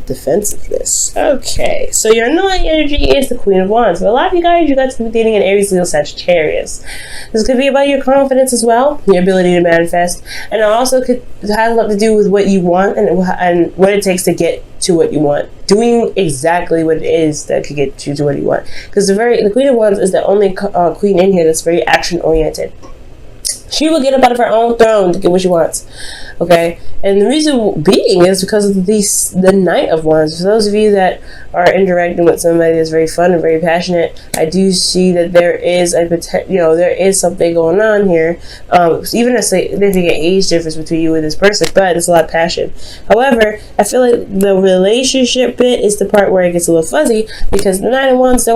defensiveness. Okay, so your annoying energy is the Queen of Wands. For a lot of you guys could be dating an Aries, Leo, Sagittarius. This could be about your confidence as well, your ability to manifest, and it also could have a lot to do with what you want and what it takes to get to what you want. Doing exactly what it is that could get you to what you want. Because the Queen of Wands is the only queen in here that's very action oriented. She will get up out of her own throne to get what she wants. Okay, and the reason being is because of the Knight of Wands. For those of you that are interacting with somebody that's very fun and very passionate, I do see that there is there is something going on here. Even a significant age difference between you and this person, but it's a lot of passion. However, I feel like the relationship bit is the part where it gets a little fuzzy, because the Knight of Wands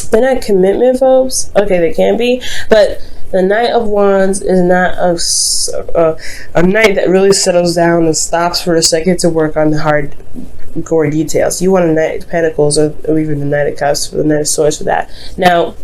they're not commitment phobes. Okay, they can be, but the Knight of Wands is not a knight that really settles down and stops for a second to work on the hardcore details. You want a Knight of Pentacles or even the Knight of Cups, or the Knight of Swords for that. Now,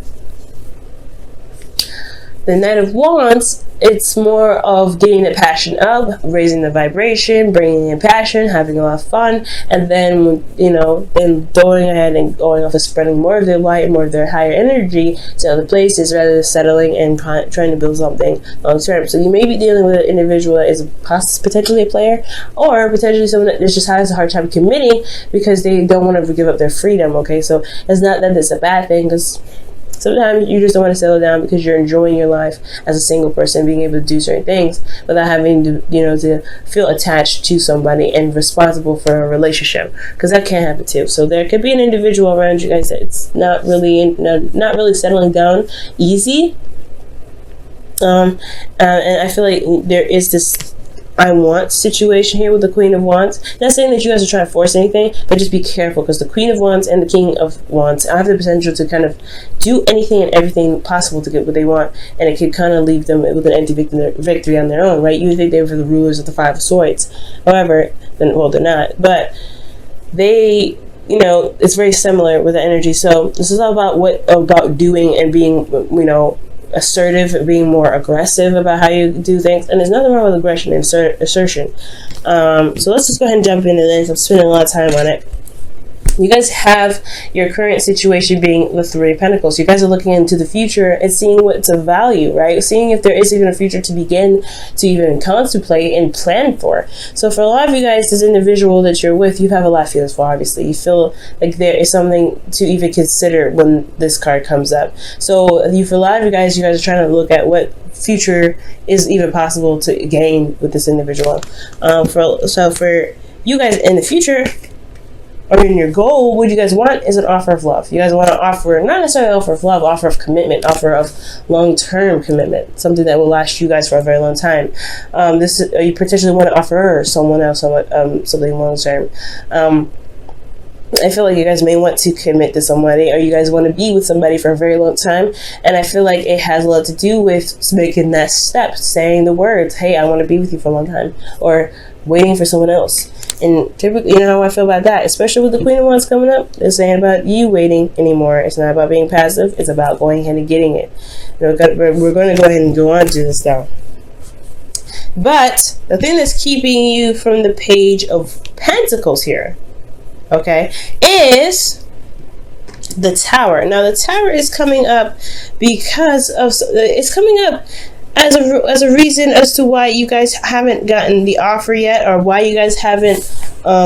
the Knight of Wands, it's more of getting the passion up, raising the vibration, bringing in passion, having a lot of fun, and then, then going ahead and going off and spreading more of their light, more of their higher energy to other places, rather than settling and trying to build something long term. So you may be dealing with an individual that is potentially a player, or potentially someone that just has a hard time committing because they don't want to give up their freedom. Okay, so it's not that it's a bad thing, because sometimes you just don't want to settle down because you're enjoying your life as a single person, being able to do certain things without having to, to feel attached to somebody and responsible for a relationship, because that can happen too. So there could be an individual around you guys that it's not really settling down easy. And I feel like there is this I want situation here with the Queen of Wands. Not saying that you guys are trying to force anything, but just be careful, because the Queen of Wands and the King of Wands have the potential to kind of do anything and everything possible to get what they want, and it could kind of leave them with an empty victory on their own, right? You would think they were the rulers of the Five of Swords. However, they're not. But they, it's very similar with the energy. So this is all about doing and being, assertive and being more aggressive about how you do things. And there's nothing wrong with aggression and assertion. So let's just go ahead and jump into this. I'm spending a lot of time on it. You guys have your current situation being the Three of Pentacles. You guys are looking into the future and seeing what's of value, right? Seeing if there is even a future to begin to even contemplate and plan for. So for a lot of you guys, this individual that you're with, you have a lot of feelings for, obviously. You feel like there is something to even consider when this card comes up. So for a lot of you guys are trying to look at what future is even possible to gain with this individual. So for you guys in the future, your goal, what you guys want is an offer of love. You guys want to offer, not necessarily offer of love, offer of commitment, offer of long-term commitment, something that will last you guys for a very long time. You potentially want to offer her or someone else something long-term. I feel like you guys may want to commit to somebody, or you guys want to be with somebody for a very long time. And I feel like it has a lot to do with making that step, saying the words, hey, I want to be with you for a long time, or waiting for someone else. And typically, how I feel about that, especially with the Queen of Wands coming up, it's saying about you waiting anymore. It's not about being passive. It's about going ahead and getting it. We're going to go ahead and go on to this now. But the thing that's keeping you from the Page of Pentacles here, okay, is the Tower. Now, the Tower is coming up because of, it's coming up as a reason as to why you guys haven't gotten the offer yet, or why you guys haven't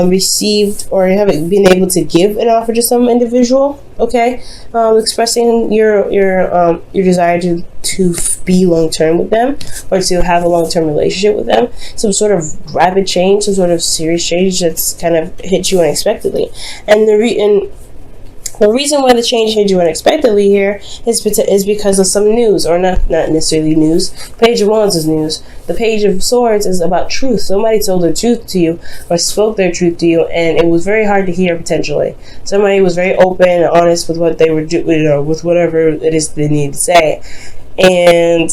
received or haven't been able to give an offer to some individual. Okay, expressing your desire to be long term with them, or to have a long term relationship with them. Some sort of rapid change, some sort of serious change that's kind of hit you unexpectedly, and the reason why the change hit you unexpectedly here is because of some news, or not necessarily news. Page of Wands is news. The Page of Swords is about truth. Somebody told their truth to you, or spoke their truth to you, and it was very hard to hear potentially. Somebody was very open and honest with what they were doing, with whatever it is they need to say. And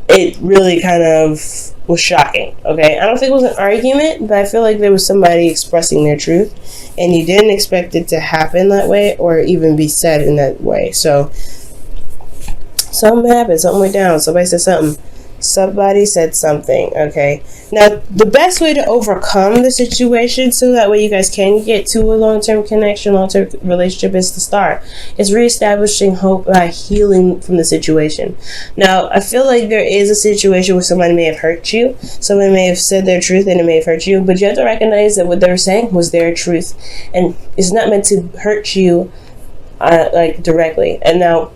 it really kind of was shocking. Okay, I don't think it was an argument, but I feel like there was somebody expressing their truth, and you didn't expect it to happen that way, or even be said in that way. So something happened, something went down, somebody said something, Somebody said something. Okay. Now, the best way to overcome the situation so that way you guys can get to a long-term connection, long-term relationship is to start. It's reestablishing hope by healing from the situation. Now, I feel like there is a situation where somebody may have hurt you. Somebody may have said their truth and it may have hurt you. But you have to recognize that what they were saying was their truth. And it's not meant to hurt you like directly. And now,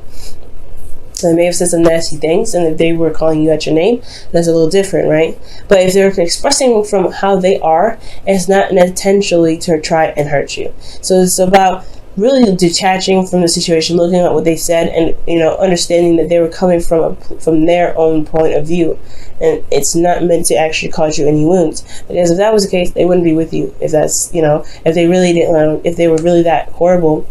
they may have said some nasty things, and if they were calling you out your name, that's a little different, right? But if they're expressing from how they are, it's not intentionally to try and hurt you. So it's about really detaching from the situation, looking at what they said, and understanding that they were coming from their own point of view, and it's not meant to actually cause you any wounds. Because if that was the case, they wouldn't be with you. If that's if they really didn't, if they were really that horrible.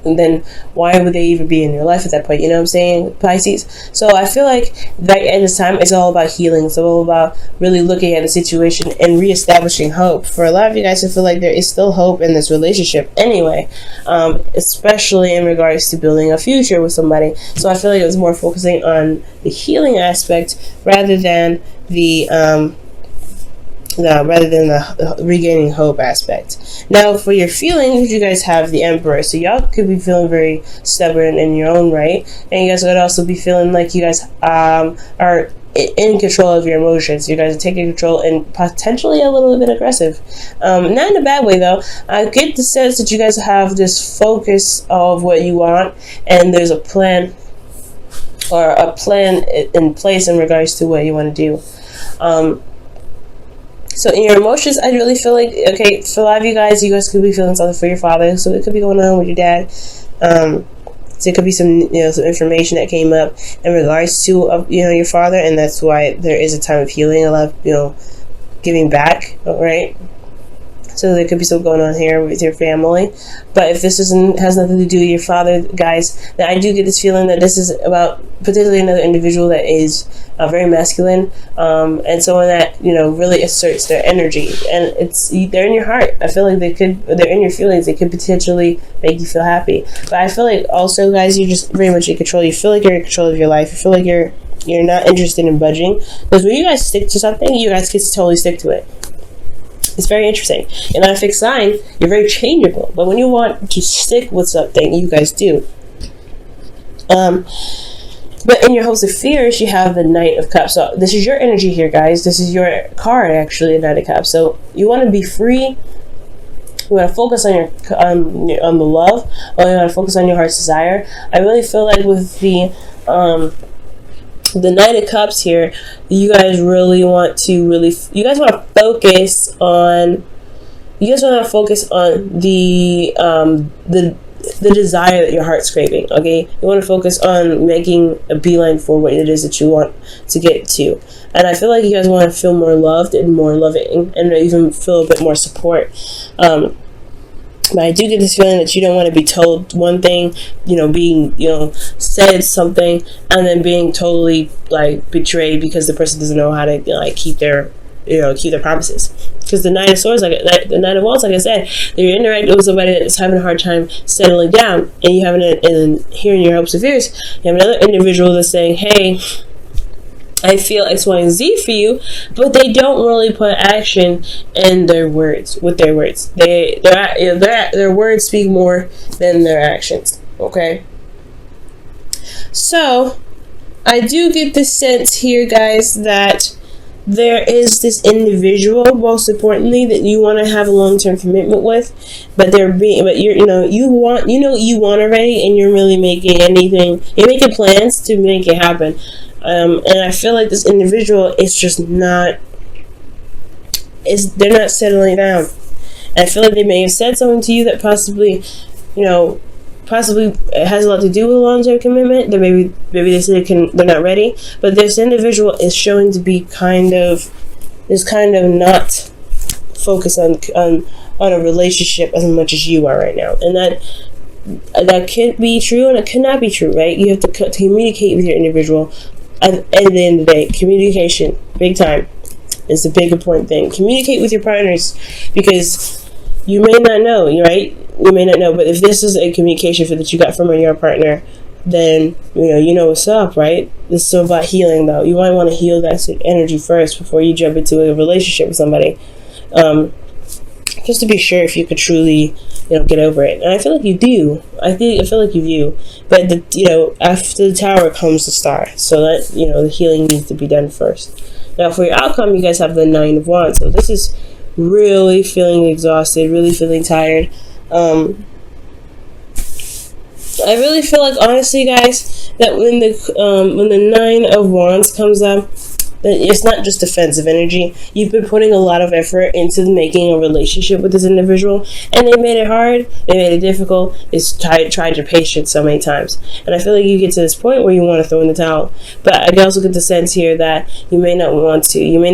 And then why would they even be in your life at that point? You know what I'm saying, Pisces? So I feel like that at this time, it's all about healing. It's all about really looking at the situation and reestablishing hope. For a lot of you guys, I feel like there is still hope in this relationship anyway, especially in regards to building a future with somebody. So I feel like it was more focusing on the healing aspect rather than the regaining hope aspect. Now, for your feelings, you guys have the Emperor. So y'all could be feeling very stubborn in your own right. And you guys would also be feeling like you guys are in control of your emotions. You guys are taking control and potentially a little bit aggressive. Not in a bad way, though. I get the sense that you guys have this focus of what you want. And there's a plan in place in regards to what you want to do. So in your emotions, I really feel like, okay, for a lot of you guys could be feeling something for your father. So it could be going on with your dad. So it could be some information that came up in regards to, your father. And that's why there is a time of healing, a lot of, giving back, right? So there could be something going on here with your family. But if this has nothing to do with your father, guys, then I do get this feeling that this is about particularly another individual that is very masculine, and someone that really asserts their energy, and they're in your heart. I feel like they're in your feelings. They could potentially make you feel happy. But I feel like also, guys, you're just very much in control. You feel like you're in control of your life. You feel like you're not interested in budging, because when you guys stick to something, you guys get to totally stick to it. It's very interesting. And on a fixed sign, you're very changeable. But when you want to stick with something, you guys do. But in your House of Fears, you have the Knight of Cups. So this is your energy here, guys. This is your card, actually, the Knight of Cups. So you want to be free. You want to focus on on the love, or you want to focus on your heart's desire. I really feel like with the Knight of Cups here, you guys really want to you guys want to focus on the desire that your heart's craving. Okay, you want to focus on making a beeline for what it is that you want to get to. And I feel like you guys want to feel more loved and more loving, and even feel a bit more support. But I do get this feeling that you don't want to be told one thing, being, said something, and then being totally betrayed because the person doesn't know how to keep their promises. Because the Knight of Swords, the Knight of Wands, like I said, you're interacting with somebody that's having a hard time settling down, and you have here in your Hopes of Fears, you have another individual that's saying, hey, I feel X, Y, and Z for you, but they don't really put action in their words. With their words, their words speak more than their actions. Okay, so I do get the sense here, guys, that there is this individual, most importantly, that you want to have a long-term commitment with, but you want already, and you're really you're making plans to make it happen. And I feel like this individual is just they're not settling down. And I feel like they may have said something to you that possibly it has a lot to do with a long-term commitment. That maybe they said they're not ready. But this individual is showing to be kind of not focused on a relationship as much as you are right now. And that could be true, and it could not be true, right? You have to communicate with your individual. At the end of the day, communication, big time, is a big important thing. Communicate with your partners, because you may not know, right? You may not know, but if this is a communication that you got from your partner, then you know what's up, right? This is still about healing, though. You might want to heal that energy first before you jump into a relationship with somebody, just to be sure if you could truly get over it. And I feel like you do. I feel like you do. But after the Tower comes the Star, so that the healing needs to be done first. Now for your outcome, you guys have the Nine of Wands. So this is really feeling exhausted, really feeling tired. I really feel like, honestly, guys, that when the Nine of Wands comes up, that it's not just defensive energy. You've been putting a lot of effort into making a relationship with this individual, and they made it hard, they made it difficult, tried your patience so many times. And I feel like you get to this point where you want to throw in the towel. But I also get the sense here that you may not want to. You may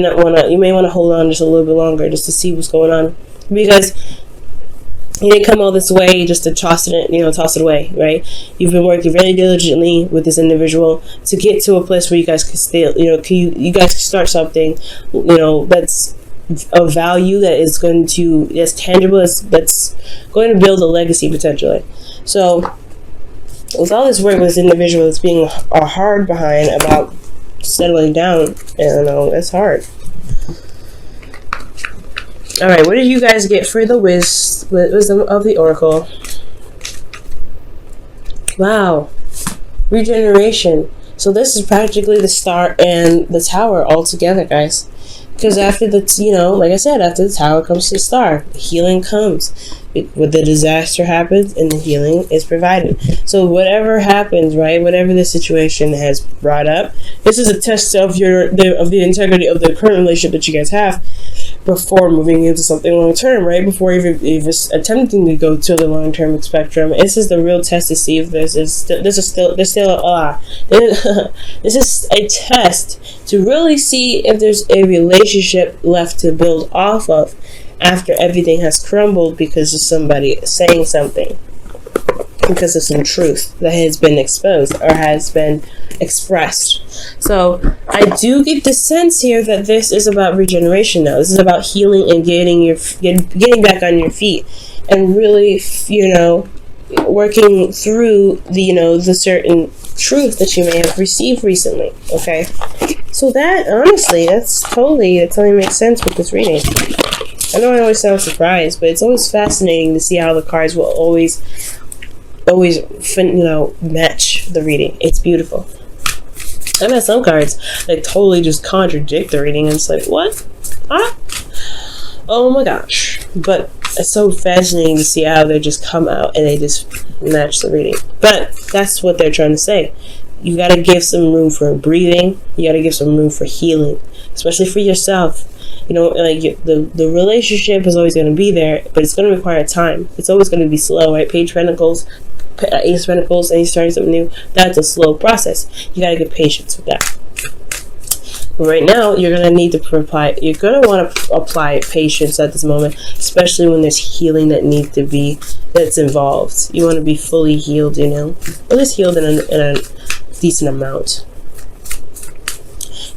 want to hold on just a little bit longer just to see what's going on. Because you didn't come all this way just to toss it away, right? You've been working very diligently with this individual to get to a place where you guys can stay, you guys can start something, that's of value, that's tangible, that's going to build a legacy potentially. So with all this work with this individual that's being hard behind about settling down, it's hard. Alright, what did you guys get for the wisdom of the Oracle? Wow. Regeneration. So this is practically the Star and the Tower all together, guys. Because after like I said, after the Tower comes the Star. Healing comes. When the disaster happens and the healing is provided. So whatever happens, right, whatever the situation has brought up, this is a test of the integrity of the current relationship that you guys have before moving into something long term, right? Before even attempting to go to the long term spectrum. This is the real test to see if this is a test to really see if there's a relationship left to build off of after everything has crumbled because of somebody saying something, because of some truth that has been exposed or has been expressed. So I do get the sense here that this is about regeneration now. This is about healing and getting back on your feet and really, working through the certain truth that you may have received recently. Okay, so that honestly, that totally makes sense with this reading. I know I always sound surprised, but it's always fascinating to see how the cards will always match the reading. It's beautiful. I've had some cards that totally just contradict the reading, and it's like, what? Oh my gosh. But it's so fascinating to see how they just come out and they just match the reading. But that's what they're trying to say. You got to give some room for breathing. You got to give some room for healing, especially for yourself. The relationship is always going to be there, but it's going to require time. It's always going to be slow, right? Page of Pentacles, Ace of Pentacles, and you're starting something new. That's a slow process. You got to get patience with that. But right now, you're going to need to apply. You're going to want to apply patience at this moment, especially when there's healing that's involved. You want to be fully healed, at least healed in a decent amount.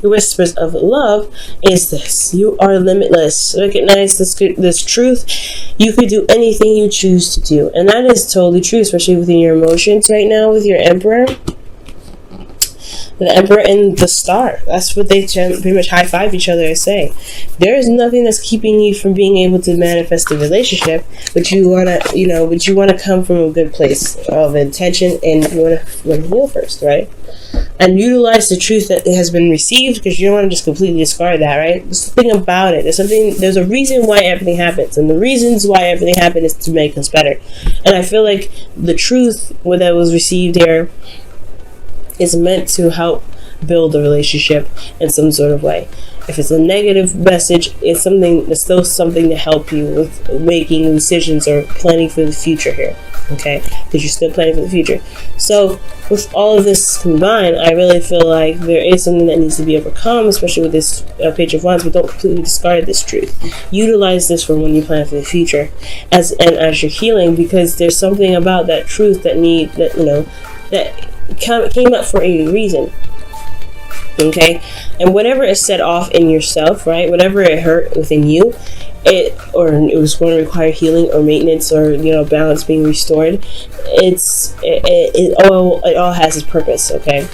The whispers of love is this: you are limitless. Recognize this truth. You could do anything you choose to do, and that is totally true, especially within your emotions right now with your Emperor. The Emperor and the Star. That's what they pretty much high five each other and say. There is nothing that's keeping you from being able to manifest a relationship, but you wanna come from a good place of intention, and you wanna heal first, right? And utilize the truth that has been received, because you don't want to just completely discard that, right? There's something about it. There's a reason why everything happens, and the reasons why everything happened is to make us better. And I feel like the truth that was received here is meant to help build a relationship in some sort of way. If it's a negative message, it's still something to help you with making decisions or planning for the future here. Okay, because you're still planning for the future. So with all of this combined, I really feel like there is something that needs to be overcome, especially with this Page of Wands. But don't completely discard this truth. Utilize this for when you plan for the future, as you're healing, because there's something about that truth that came up for a reason. Okay, and whatever is set off in yourself, right, whatever it hurt within you, it was going to require healing or maintenance, or balance being restored. It all has its purpose. Okay,